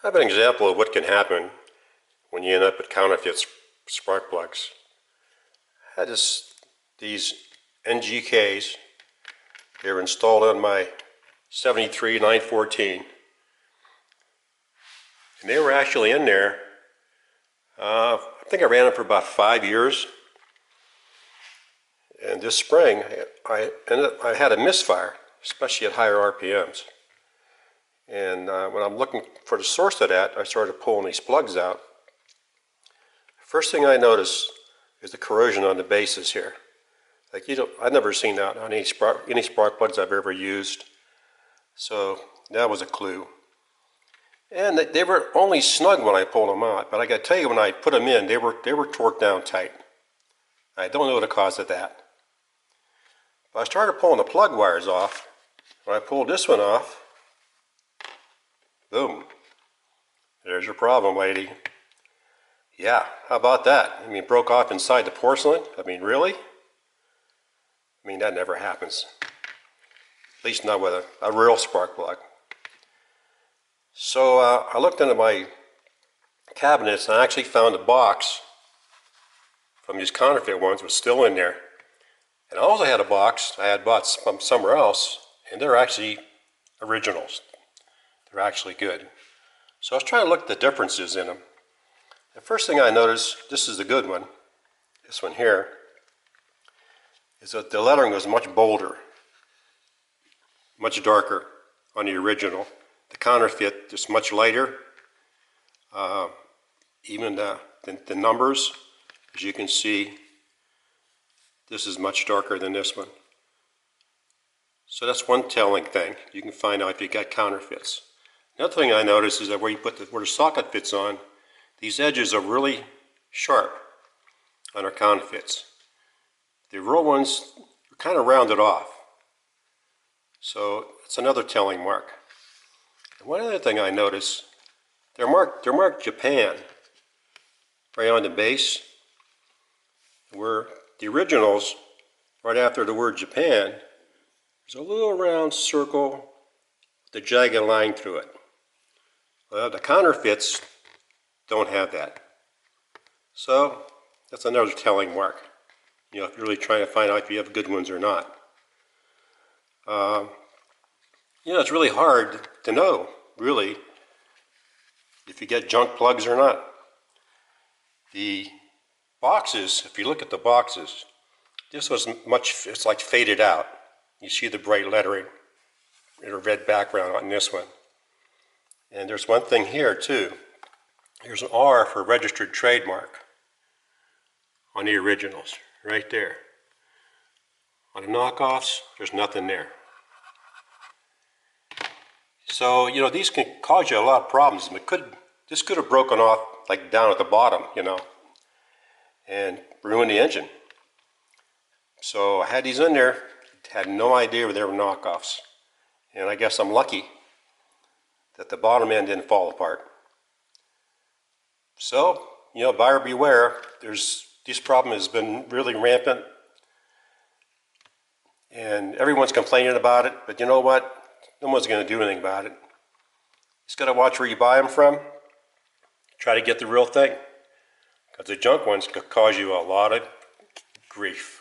I have an example of what can happen when you end up with counterfeit spark plugs. I had these NGKs. They were installed on my 73 914, and they were actually in there. I think I ran them for about 5 years. And this spring, I had a misfire, especially at higher RPMs. And when I'm looking for the source of that, I started pulling these plugs out. First thing I noticed is the corrosion on the bases here. Like I've never seen that on any spark plugs I've ever used. So that was a clue. And they were only snug when I pulled them out, but I got to tell you, when I put them in, they were torqued down tight. I don't know the cause of that. But I started pulling the plug wires off. When I pulled this one off, boom. There's your problem, lady. Yeah, how about that? I mean, it broke off inside the porcelain. I mean, really? I mean, that never happens. At least not with a real spark plug. So I looked into my cabinets and I actually found a box from these counterfeit ones was still in there. And I also had a box I had bought from somewhere else, and they're actually originals. They're actually good. So I was trying to look at the differences in them. The first thing I noticed, this is the good one, this one here, is that the lettering was much bolder, much darker on the original. The counterfeit is much lighter. Even the numbers, as you can see, this is much darker than this one. So that's one telling thing. You can find out if you got counterfeits. Another thing I noticed is that where the socket fits on, these edges are really sharp on our counterfeits. The real ones are kind of rounded off. So it's another telling mark. And one other thing I noticed, they're marked Japan right on the base, where the originals, right after the word Japan, there's a little round circle with a jagged line through it. Well, the counterfeits don't have that. So that's another telling mark. You know, if you're really trying to find out if you have good ones or not. You know, it's really hard to know, really, if you get junk plugs or not. The boxes, if you look at the boxes, this was it's like faded out. You see the bright lettering in a red background on this one. And there's one thing here too. There's an R for registered trademark on the originals, right there. On the knockoffs, there's nothing there. So, you know, these can cause you a lot of problems. This could have broken off like down at the bottom, you know, and ruined the engine. So I had these in there, had no idea they were knockoffs. And I guess I'm lucky that the bottom end didn't fall apart. So, you know, buyer beware. This problem has been really rampant. And everyone's complaining about it, but you know what? No one's going to do anything about it. Just got to watch where you buy them from. Try to get the real thing. Because the junk ones could cause you a lot of grief.